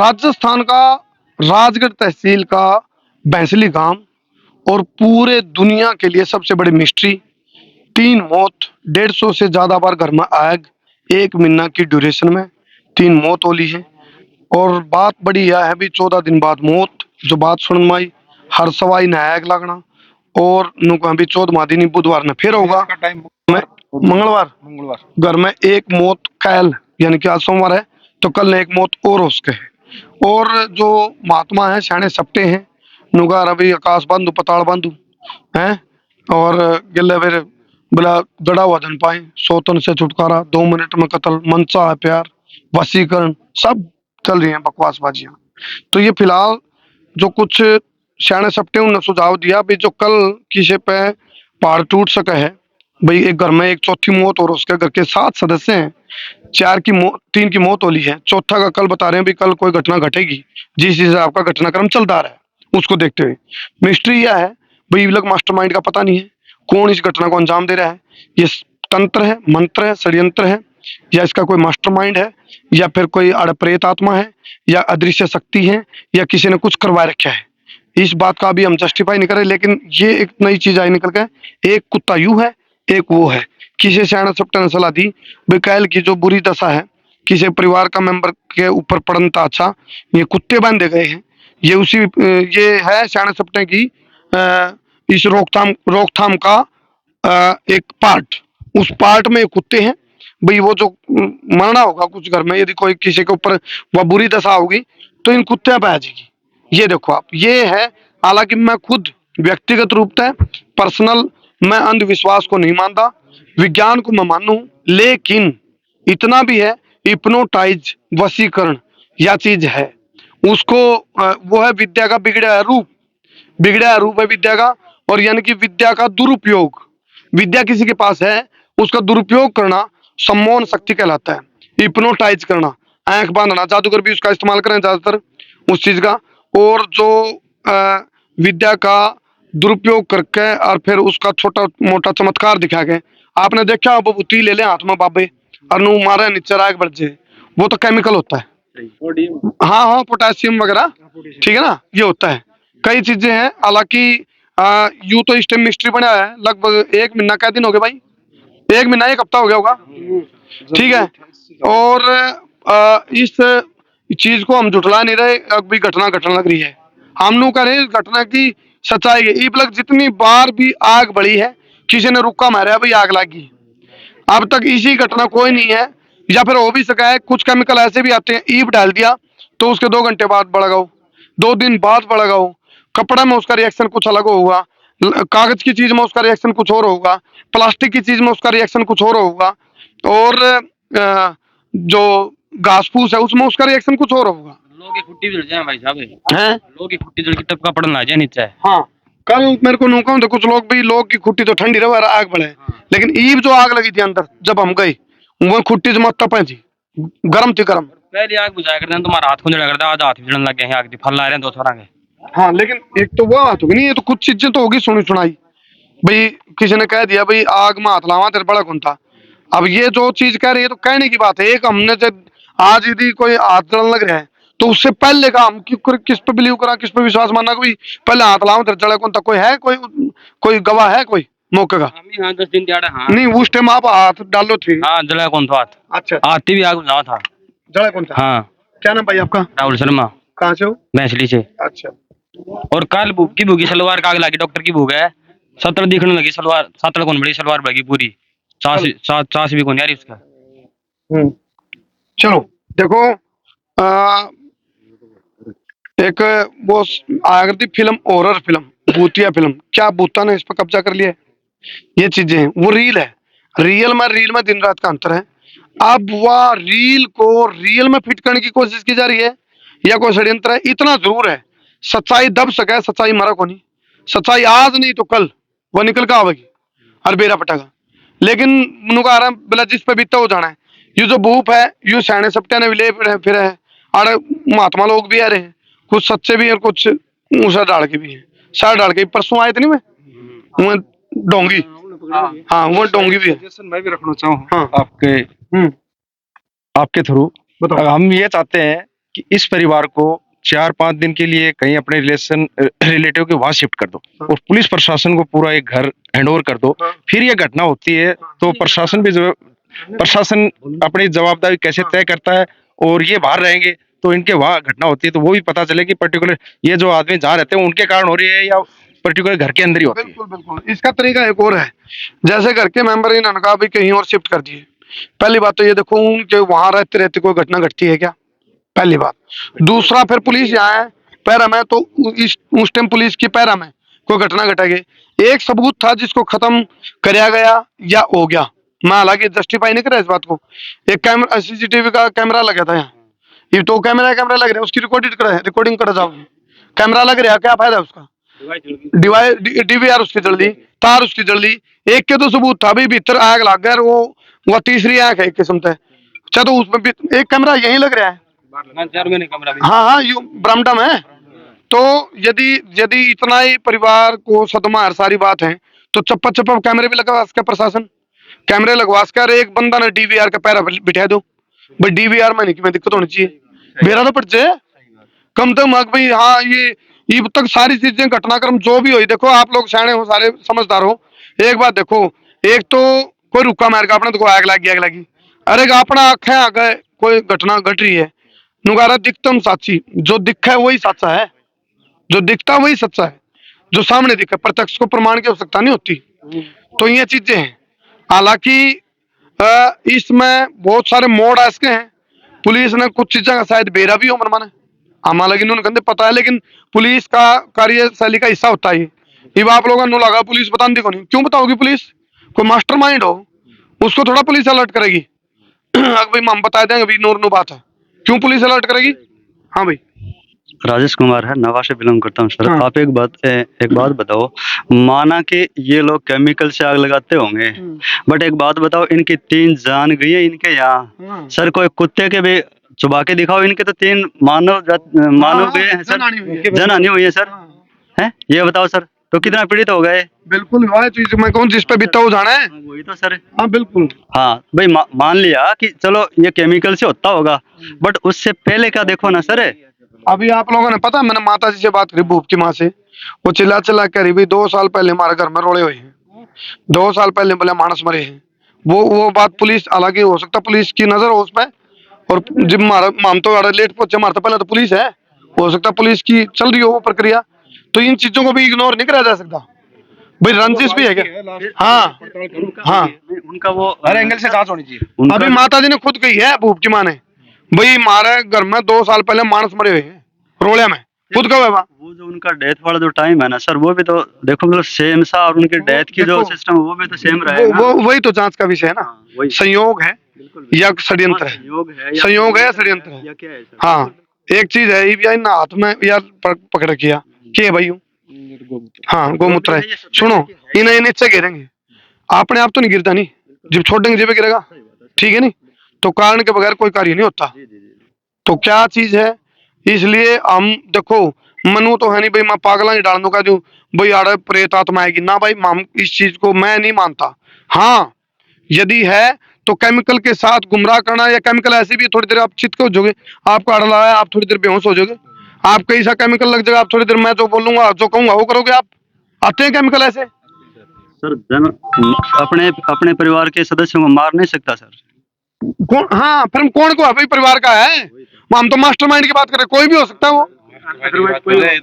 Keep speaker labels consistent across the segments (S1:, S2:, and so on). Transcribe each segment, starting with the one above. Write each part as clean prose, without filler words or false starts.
S1: राजस्थान का राजगढ़ तहसील का बैंसली गांव और पूरे दुनिया के लिए सबसे बड़ी मिस्ट्री। 3 मौत, 150 से ज्यादा बार घर में आग, 1 महीना की ड्यूरेशन में 3 मौत होली है। और बात बड़ी यह है भी 14 दिन बाद मौत, जो बात सुन में आई हर सवाई ने आग लगना। और नुका भी 14वां दिन बुधवार ने फिर होगा में मंगलवार घर में एक मौत कल, यानी कि आज सोमवार है तो कल ने एक मौत और हो सके है। और जो महात्मा है सियाने सपटे हैं नुगा रवि आकाश बंधु पताल बंधु हैं और गिले फिर बोला गड़ा हुआ धन पाए, सोतन से छुटकारा, 2 मिनट में कत्ल, मनसा है प्यार, वसीकरण, सब चल रही हैं बकवासबाजियां। तो ये फिलहाल जो कुछ सियाने सपटे उन्होंने सुझाव दिया भी जो कल किसी पे पहाड़ टूट सका है भाई, एक घर में एक चौथी मौत और उसके घर के 7 सदस्य हैं, 3 की मौत होली है, चौथा का कल बता रहे हैं भी कल कोई घटना घटेगी जिस हिसाब का घटनाक्रम चलता रहा है उसको देखते हुए। मिस्ट्री यह है भाई ये लोग मास्टरमाइंड का पता नहीं है कौन इस घटना को अंजाम दे रहा है, ये तंत्र है, मंत्र है, षड्यंत्र है, या इसका कोई मास्टरमाइंड है, या फिर कोई अड़प्रेत आत्मा है, या अदृश्य शक्ति है, या किसी ने कुछ करवा रखा है। इस बात का अभी हम जस्टिफाई नहीं करें, लेकिन ये एक नई चीज आई निकल के, एक कुत्ता यू है एक वो है। किसी सियाने सपटे ने सलाह दी बेकैल की जो बुरी दशा है किसी परिवार का मेंबर के ऊपर पड़न था, अच्छा ये कुत्ते बांधे गए हैं, ये उसी ये है सियाने सपटे की इस रोकथाम का एक पार्ट। उस पार्ट में कुत्ते हैं भाई, वो जो मरना होगा कुछ घर में, यदि कोई किसी के ऊपर वह बुरी दशा होगी तो इन कुत्ते पे आ जाएगी। ये देखो आप, ये है। हालांकि मैं खुद व्यक्तिगत रूप से पर्सनल मैं अंधविश्वास को नहीं मानता, विज्ञान को मैं मानू, लेकिन इतना भी है हिप्नोटाइज वशीकरण या चीज है उसको वो है विद्या का बिगड़ा रूप है विद्या का। और यानी कि विद्या का दुरुपयोग, विद्या किसी के पास है उसका दुरुपयोग करना सम्मोहन शक्ति कहलाता है। हिप्नोटाइज करना, आंख बांधना, जादूगर भी उसका इस्तेमाल करें ज्यादातर उस चीज का। और जो विद्या का दुरुपयोग करके और फिर उसका छोटा मोटा चमत्कार दिखा के, आपने देखा बबूती ले ले हाथ में बाबे और नू मारे नीचे राग बढ़ जाए, वो तो केमिकल होता है। हाँ हाँ, पोटेशियम वगैरह, ठीक है ना, ये होता है। कई चीजें हैं, हालांकि यू तो इस टाइम मिस्ट्री बना है लगभग 1 महीना का दिन हो गया भाई, 1 महीना 1 हफ्ता हो गया होगा, ठीक है। और इस चीज को हम झुठला नहीं रहे, अभी घटना घटना लग रही है, हम नु कह रहे घटना की सच्चाई है। ई लग जितनी बार भी आग बढ़ी है किसी ने रुक्का मारा भाई आग लगी, अब तक इसी घटना कोई नहीं है। या फिर हो भी सका है कुछ केमिकल ऐसे भी आते हैं, ईप डाल दिया तो उसके 2 घंटे बाद बढ़ाओ, 2 दिन बाद बढ़ाओ, कपड़ा में उसका रिएक्शन कुछ अलग होगा, कागज की चीज में उसका रिएक्शन कुछ और होगा, प्लास्टिक की चीज में उसका रिएक्शन कुछ और होगा, और जो घास फूस है उसमें उसका रिएक्शन कुछ और होगा।
S2: लोग की खुट्टी जल जाए भाई साहब,
S1: हैं
S2: लोग की खुट्टी जल की टपका पड़ना आ जाए नीचे।
S1: हाँ, कल मेरे को नौका तो कुछ लोग भी, लोग की खुट्टी तो ठंडी रहे आग बढ़े, लेकिन ईब जो आग लगी थी अंदर जब हम गए वो खुट्टी से मत तपे थी, गर्म थी गर्म।
S2: पहले आग बुझाया करते हैं, तुम्हारा हाथ खुंजड़ा करता है, आज हाथ भी जलन लग गए हैं, आग की फल ला रहे हैं 2 थोड़ा के।
S1: हाँ, लेकिन एक तो वो बात होगी नहीं, ये तो कुछ चीजें तो होगी सुनी सुनाई भाई, किसी ने कह दिया भाई आग में हाथ लावा तेरे बड़ा कौन था। अब ये जो चीज कह रही है तो कहने की बात है, एक हमने जब आज यदि कोई हाथ जलन लग रहा है तो उससे पहले का हम किस पे बिलीव करा, किस पे विश्वास मानना, कोई पहले हाथ लावा तेरे जड़ा कौन था, कोई है, कोई गवाह है कोई मौके का?
S2: हाँ 10 दिन दिहाड़ा। हाँ
S1: नहीं, उस टाइम आप हाथ डालो थे।
S2: हाँ, जला कौन था हाथ?
S1: अच्छा,
S2: हाथ भी आग बुझावा था।
S1: जड़ा कौन था?
S2: हाँ।
S1: क्या नाम भाई आपका?
S2: राहुल शर्मा।
S1: कहाँ से हो?
S2: मैथिली से।
S1: अच्छा।
S2: और कल भूगी सलवार का आग लगी, डॉक्टर की भूख है, 17 दिखने लगी सलवार, 17 कौन बड़ी सलवार बगी पूरी, सांस भी कौन यार इसका।
S1: चलो देखो, एक वो आया करती फिल्म, हॉरर फिल्म, भूतिया फिल्म, क्या भूता ने इस पर कब्जा कर लिया है, ये चीजें हैं। वो रील है, रील में दिन रात का अंतर है। अब वह रील को रियल में फिट करने की कोशिश की जा रही है या कोई षड्यंत्र है, इतना जरूर है सच्चाई दब सके, सच्चाई मरा को नहीं, सच्चाई आज नहीं तो कल वह निकल कर आवेगी और बेरा पटेगा। लेकिन नुका रहा बोला जिस पे बीता हो जाना है, ये जो भूप है यू सियाने सपटे ने भी ले फिर है, और महात्मा लोग भी आ रहे हैं, कुछ सच्चे भी है और कुछ ऊँचा डाल के भी है, सर डाल के। परसों आए थे नहीं मैं डोंगी, हाँ वो डोंगी भी है।
S3: मैं भी रखना चाहूँ
S1: हाँ।
S3: आपके थ्रू, हम ये चाहते हैं कि इस परिवार को 4-5 दिन के लिए कहीं अपने रिलेटिव के वहां शिफ्ट कर दो और पुलिस प्रशासन को पूरा एक घर हैंडओवर कर दो, फिर ये घटना होती है तो प्रशासन अपनी जवाबदारी कैसे तय करता है, और ये बाहर रहेंगे तो इनके वहां घटना होती है तो वो भी पता चले कि पर्टिकुलर ये जो आदमी जहाँ रहते हैं उनके कारण हो रही है या पर्टिकुलर घर के अंदर ही होती है।
S1: बिल्कुल बिल्कुल, इसका तरीका एक और है। जैसे घर के मेंबर इन्होंने कहा भी कहीं और शिफ्ट कर दिए, पहली बात तो ये देखो उनके वहां रहते रहते कोई घटना घटती है क्या, पहली बात। दूसरा, फिर पुलिस यहाँ है पैरा में, तो उस टाइम पुलिस की पैरा में कोई घटना घटेगी, एक सबूत था जिसको खत्म कराया गया या हो गया। मैं हालांकि जस्टिफाई नहीं कर रहा इस बात को। एक कैमरा सीसीटीवी का कैमरा लगा था यहाँ, ये तो कैमरा लग रहा है, उसकी रिकॉर्डिंग करा जाओ। कैमरा लग रहा है, क्या फायदा है उसका? डीवीआर उसकी जल दी, तार उसकी जल दी, एक के तो सबूत था भाई भीतर आग लग गया, वो तीसरी आग है एक किस्म से। अच्छा, तो उसमें भी एक कैमरा यही लग रहा है। हाँ हाँ, यू ब्रह्मटम है। तो यदि यदि इतना ही परिवार को सदमा है, सारी बात है, तो चप्पा चप्पा कैमरे भी लगवा सके प्रशासन, कैमरे लगवा सके। अरे एक बंदा ने डीवीआर का पैरा बिठा दो भाई, डीवीआर में नहीं कि मैं दिक्कत होनी चाहिए, मेरा तो पड़ जाए कम से कम भाई। हाँ, ये अब तक सारी चीजें घटनाक्रम जो भी हुई, देखो आप लोग सियाने हो, सारे समझदार हो, एक बात देखो, एक तो कोई रुका मार का अपने तो आग लगी, अरे अपना आंखें आ गए कोई घटना घट रही है, नुगारा दिखतम साची, जो दिखा है वही सच्चा है, जो दिखता वही सच्चा है, जो सामने दिखा, प्रत्यक्ष को प्रमाण की आवश्यकता नहीं होती। तो ये चीजें हैं। हालांकि इसमें बहुत सारे मोड़ ऐसे हैं, पुलिस ने कुछ चीजें का शायद बेरा भी हो मन माने, हमारा लेकिन उन्हें पता है, लेकिन पुलिस का कार्यशैली का हिस्सा होता है ये। आप लोगों को लगा पुलिस बता दी कौन, क्यों बताओगी पुलिस? कोई मास्टरमाइंड हो उसको थोड़ा पुलिस अलर्ट करेगी। अगर भाई हम बता देंगे अभी नूर बात है, क्यों पुलिस अलर्ट करेगी? हाँ भाई।
S4: राजेश कुमार है, नवा से बिलोंग करता हूँ सर।
S1: हाँ।
S4: आप एक बात बताओ, माना कि ये लोग केमिकल से आग लगाते होंगे, बट एक बात बताओ, इनकी 3 जान गई है इनके यहाँ सर, कोई कुत्ते के भी चुबा के दिखाओ, इनके तो 3 मानव गए हैं सर, जनहानि हुई है सर, है ये बताओ सर, तो कितना पीड़ित हो गए?
S1: बिल्कुल वह चीज मैं कौन जिस पे बीता वो जाना है।
S4: वही तो सर।
S1: हाँ बिल्कुल।
S4: हाँ भाई, मान लिया कि चलो ये केमिकल से होता होगा, बट उससे पहले का देखो ना सर।
S1: अभी आप लोगों ने पता, मैंने माता जी से बात करी, भूप की माँ से, वो चिल्ला चिल्ला कह रही भाई 2 साल पहले हमारे घर में रोड़े हुए हैं, 2 साल पहले बोले मानस मरे हैं। वो बात पुलिस, हालांकि हो सकता पुलिस की नजर हो उसमें, और जब हम तो लेट पहुंचे, हमारे तो पहले तो पुलिस है, हो सकता पुलिस की चल रही हो वो प्रक्रिया, तो इन चीजों को भी इग्नोर नहीं करा जा सकता भाई, रंजिश भी है क्या? हाँ हाँ,
S4: उनका वो
S3: हर एंगल से जांच होनी चाहिए।
S1: अभी माता जी ने खुद कही है, भूप की माँ ने, भाई हमारे घर में 2 साल पहले मानस मरे हुए हैं रोड़े में, खुद कहा है।
S4: वो जो उनका डेथ वाला जो टाइम है ना सर, वो भी तो देखो मतलब सेम सा, और उनके डेथ की जो सिस्टम वो भी तो सेम रहेगा।
S1: वो वही तो जांच का विषय है ना,
S4: वही
S1: संयोग है या षड्यंत्र है, संयोग है या षड्यंत्र है।
S4: या क्या है सर?
S1: हाँ, एक चीज है ये भी ना, हाथ में यार पकड़ किया के भाई हूँ। हाँ, गोमूत्र है। सुनो, इन्हें नीचे गिरेंगे, अपने आप तो नहीं गिरता, नहीं जब छोड़ेंगे जब गिरेगा, ठीक है नहीं, तो कारण के बगैर कोई कार्य नहीं होता। तो क्या चीज है, इसलिए हम देखो, मनु तो है नहीं भाई मैं पागला नहीं डाल दूंगा जो भाई आड़े प्रेत आत्मा आएगी ना भाई, हम इस चीज को मैं नहीं मानता। हाँ, यदि है तो केमिकल के साथ गुमराह करना, या केमिकल ऐसे भी थोड़ी देर आप चित हो जाओगे, आपको आड़ लगा है, आप थोड़ी देर बेहोश हो जाओगे, आप कहीं सा केमिकल लग जाएगा, आप थोड़ी देर मैं जो बोलूंगा जो कहूंगा वो करोगे आप। आते हैं केमिकल ऐसे
S4: सर, अपने अपने परिवार के सदस्यों को मार नहीं सकता सर।
S1: कौन? हाँ, फिर कौन को है भाई, परिवार का है, हम तो मास्टरमाइंड की बात कर रहे, कोई भी हो सकता है वो।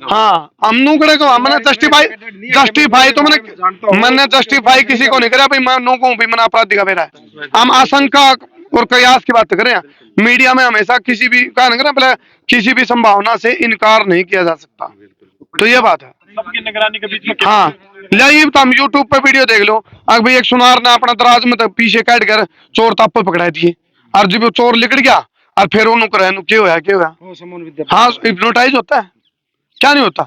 S1: हाँ, हम नू करे को हमने जस्टिफाई तो मैंने जस्टिफाई किसी को नहीं करा भाई, मैं नो कहूँ भी मैंने अपराध दिखा मेरा है। हम आशंका और कयास की बात कर रहे हैं। मीडिया में हमेशा किसी भी कहा ना पहले, किसी भी संभावना से इनकार नहीं किया जा सकता, तो ये बात है सबकी निगरानी के बीच में। हाँ, लाइव तो हम यूट्यूब पे वीडियो देख लो, अगर भाई एक सुनार ने अपना दराज में तो पीछे काट कर चोर ताप पे पकड़ा दिए, और जब वो चोर लिकड़ गया और फिर वो क्या होया हाँ, हिप्नोटाइज होता है, क्या नहीं होता।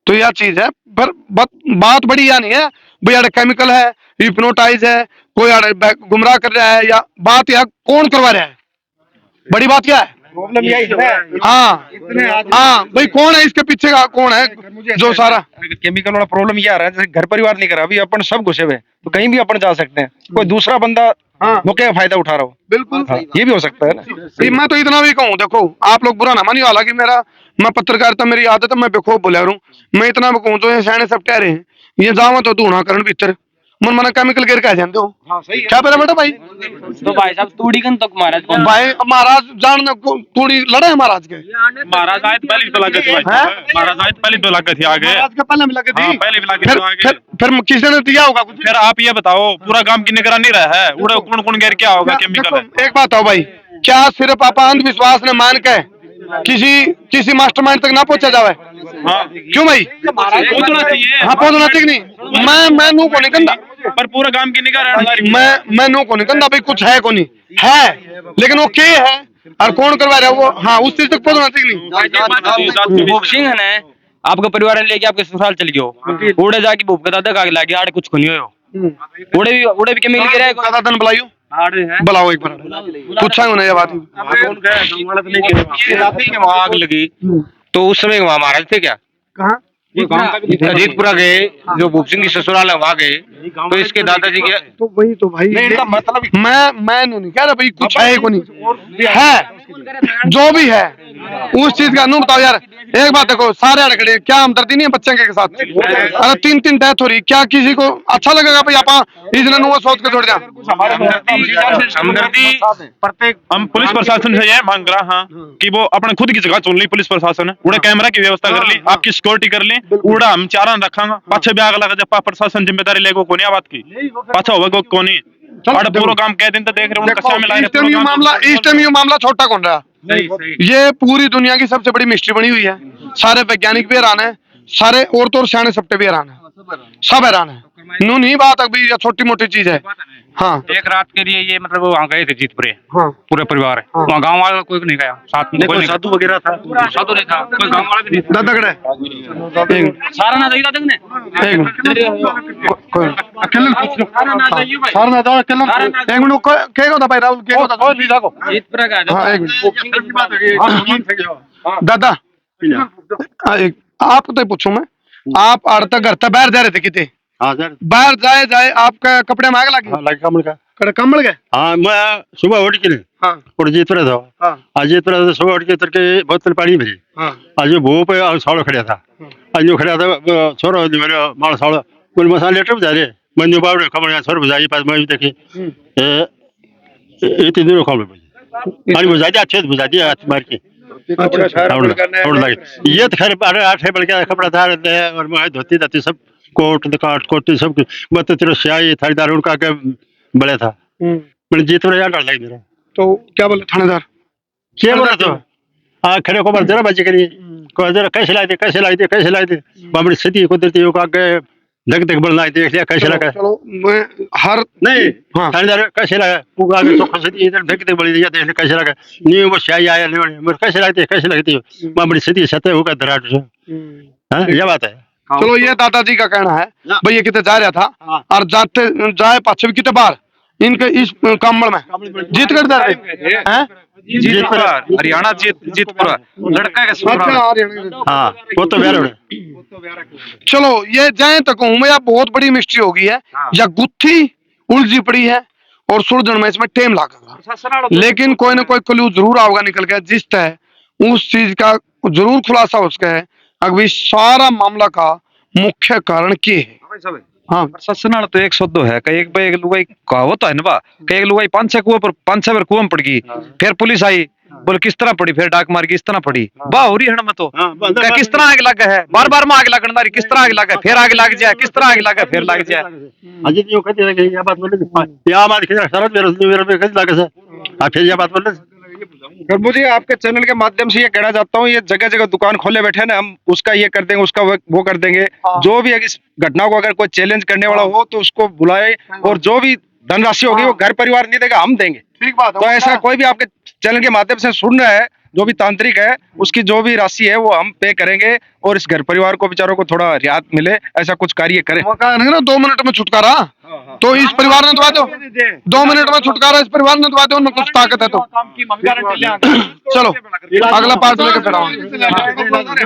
S1: तो यह चीज है, पर बात बड़ी या नहीं है भाई, यार केमिकल है, हिप्नोटाइज है, कोई गुमराह कर रहा है, या बात या कौन करवा रहा है, बड़ी बात क्या है।
S3: प्रॉब्लम यही है।
S1: हाँ हाँ भाई, कौन है इसके पीछे का, कौन है जो सारा
S3: केमिकल वाला प्रॉब्लम ये आ रहा है, जैसे घर परिवार नहीं करा, अभी अपन सब घुसे हुए तो कहीं भी अपन जा सकते हैं, कोई दूसरा बंदा मौके का फायदा उठा रहा हो।
S1: बिल्कुल
S3: हाँ, ये भी हो सकता है ना।
S1: भाई मैं तो इतना भी कहूँ, देखो आप लोग बुरा ना मानियो, हालांकि मैं पत्रकारिता मेरी आदत है, मैं बेखौफ बोला हूँ। मैं इतना भी कहूँ, जो ये सैने सब ठहरे हैं, ये जावा तो धूना करण भीतर मन मना केमिकल गिर के जानते हो।
S3: हाँ, सही है।
S1: क्या पहले बेटा भाई,
S2: तो भाई साहब तूड़ी कन तक महाराज कौन
S1: भाई महाराज जान थोड़ी लड़े हैं महाराज के,
S5: महाराज आए तो पहले भी तो लगे थे भाई।
S1: हैं?
S5: महाराज आए तो पहले तो लगे थे आगे।
S1: महाराज के पहले मिला के
S5: हाँ,
S1: थी,
S5: पहले भी लगे
S1: फिर
S5: थे आगे।
S1: फिर किसी ने दिया होगा कुछ।
S5: फिर आप ये बताओ, पूरा गांव की निगरानी रहा है, उड़े कौन कौन गिर क्या होगा केमिकल है।
S1: देखो, एक बात हो भाई, क्या सिर्फ आप अंधविश्वास ने मान के किसी मास्टरमाइंड तक ना पहुंचा जावे?
S5: हाँ,
S1: क्यों भाई?
S5: पहुंचना चाहिए।
S1: हाँ पहुंचना चाहिए नहीं। मैं नू को नहीं कहता,
S5: पर पूरा गांव की निगरानी।
S1: मैं नू को नहीं कहता भाई, कुछ है को नहीं है, लेकिन वो क्या है और कौन करवा रहा है वो, हाँ उस चीज तक पहुंचना चाहिए नहीं।
S2: भूप सिंह है ना, आपका परिवार ने लेके आपके ससुराल चल गयो, उड़े जाके भूप के दादा का लागे आड़े कुछ को नहीं हो, उड़े भी केमिकल गिरा है।
S1: दादा तन बुलाइयो,
S2: आड़े है
S1: बुलाओ एक बार, पूछा उन्हें ये बात।
S2: वहाँ आग लगी तो उस समय वहाँ महाराज थे क्या?
S1: कहाँ?
S2: अजीतपुरा गए, जो भूप सिंह की ससुराल है वहाँ गए, तो इसके दादाजी के
S1: तो वही तो भाई,
S3: मतलब
S1: मैं नहीं कह रहा भाई कुछ है को नहीं है, जो भी है उस चीज का नू बताओ यार। एक बात देखो, सारे अड़कड़े क्या हमदर्दी नहीं है बच्चे के साथ? अरे 3 डेथ हो रही, क्या किसी को अच्छा लगेगा भाई? आप इसने नुआ सोच के छोड़ दिया।
S5: हमदर्दी प्रत्येक हम पुलिस प्रशासन से ये मांग रहा हाँ कि वो अपने खुद की जगह चुन ली पुलिस प्रशासन, उड़े कैमरा की व्यवस्था कर ली, आपकी सिक्योरिटी कर ली, उड़ा हम चारा रखांगा, पाछे भी आग लगा जब प्रशासन जिम्मेदारी लेगो कोनी बात की पाछा होगा कोनी और पूरा काम कह दिन तो देख रहे
S1: इस टाइम ये मामला छोटा कौन रहा, ये पूरी दुनिया की सबसे बड़ी मिस्ट्री बनी हुई है। सारे वैज्ञानिक भी हैरान है, सारे और तो सियाने सप्टे भी हैरान है, सब हैरान है। नू नहीं बात अभी छोटी मोटी चीज है। हाँ
S2: एक रात के लिए ये मतलब वहाँ गए थे जीतपुरे,
S1: हाँ
S2: पूरे परिवार है वहाँ, गाँव वाला कोई नहीं गया साथ में, कोई साधु वगैरह था, साधु नहीं था, कोई गाँव वाला भी नहीं था।
S1: दादा कड़े
S2: सारा ना चाहिए दादा ने
S1: सारा ना दो एक मिनट क्या होता भाई राहुल क्या होता
S2: जीतपुरा का
S1: हाँ एक मिनट दादा आप तो पूछूं मैं, आप आड़ता घर तक बाहर जा रहे थे कितने?
S4: हाँ सर।
S1: बाहर जाए आपका कपड़े में आग लगी?
S4: कमल का
S1: कमल गए?
S4: हाँ, मैं सुबह उठ के
S1: हाँ
S4: और जीतपुरा था।
S1: हाँ
S4: आज जीतपुरा से सुबह उठ के उतर के बोतल पानी भरी।
S1: हाँ
S4: आज वो पे साड़ो खड़ा था, आज जो खड़ा था छोरो मेरे माल साड़ो कुल मसाले लेटर बजा रहे मंजू बावड़े कमर छोर बजाई पास मैं देखे ये 3 दिन कमर बजे पानी बजा दिया, अच्छे से बजा दिया हाथ मार के और लगे। ये तो खैर 8 बल के कपड़ा था और मैं धोती धाती सब कोट काट कोटी सब मत तेरे स्याही थारीदार उनका के बड़े था। मैंने जीत रहा डर लगी मेरा।
S1: तो क्या बोले थानेदार?
S4: क्या बोला तो हाँ खड़े को जरा बचे करिए को जरा कैसे लाए थे बाबरी स्थिति कुदरती हो का के धक धक बल देख लिया कैसे लगा।
S1: चलो मैं हर
S4: नहीं
S1: हाँ
S4: थानेदार कैसे लगा पूरा आगे तो स्थिति इधर धक धक बल दिया देख लिया कैसे लगा नहीं वो स्याही आया नहीं मेरे कैसे लगती बाबरी स्थिति सत्य होगा दराट से। हाँ ये बात है।
S1: चलो ये दादाजी का कहना है भाई, ये कितने जा रहा था और जाए पाछे भी कितने बार इनके इस कमल में जीतगढ़ जा रहे हैं,
S5: जीतपुरा हरियाणा जीतपुरा लड़का का
S4: हाँ वो तो व्यार
S1: चलो ये जाए तक मैं बहुत बड़ी मिस्ट्री हो गई है या गुत्थी उलझी पड़ी है और सुलझन में इसमें टाइम लगेगा, लेकिन कोई ना कोई क्लू जरूर आओगा निकल के जिस तरह उस चीज का जरूर खुलासा हो सके है। अभी सारा मामला का मुख्य कारण क्या है? हाँ
S6: प्रशासन तो 102 है कई एक लुगाई कहावत है ना बा, कई एक लुगाई 5-6 बार कुआं में पड़ गई, फिर पुलिस आई बोले किस तरह पड़ी, फिर डाक मार की इस तरह पड़ी बा हो रही है ना तो किस तरह आग लगा है, बार बार में आग लगना रही, किस तरह आग लगा फिर आग लग जाए, किस तरह आग लगा फिर लग जाए।
S4: अजीत यूं कहते हैं कि ये बात बोले या हमारी शरत मेरे पे कैसे लगे सर फिर ये बात बोले।
S3: और मुझे आपके चैनल के माध्यम से ये कहना चाहता हूँ, ये जगह जगह दुकान खोले बैठे ना, हम उसका ये कर देंगे उसका वो कर देंगे, जो भी इस घटना को अगर कोई चैलेंज करने वाला हो तो उसको बुलाए और जो भी धनराशि होगी वो घर परिवार नहीं देगा हम देंगे।
S1: ठीक बात है।
S3: तो ऐसा कोई भी आपके चैनल के माध्यम से सुन रहा है जो भी तांत्रिक है उसकी जो भी राशि है वो हम पे करेंगे और इस घर परिवार को बेचारों को थोड़ा रियायत मिले, ऐसा कुछ कार्य करें।
S1: वो कहा ना 2 मिनट में छुटकारा, तो इस परिवार ने दबा दो, 2 मिनट में छुटकारा इस परिवार ने दबा दो, उनमें कुछ ताकत है तो। चलो अगला पार्ट लेके फिर आऊंगा।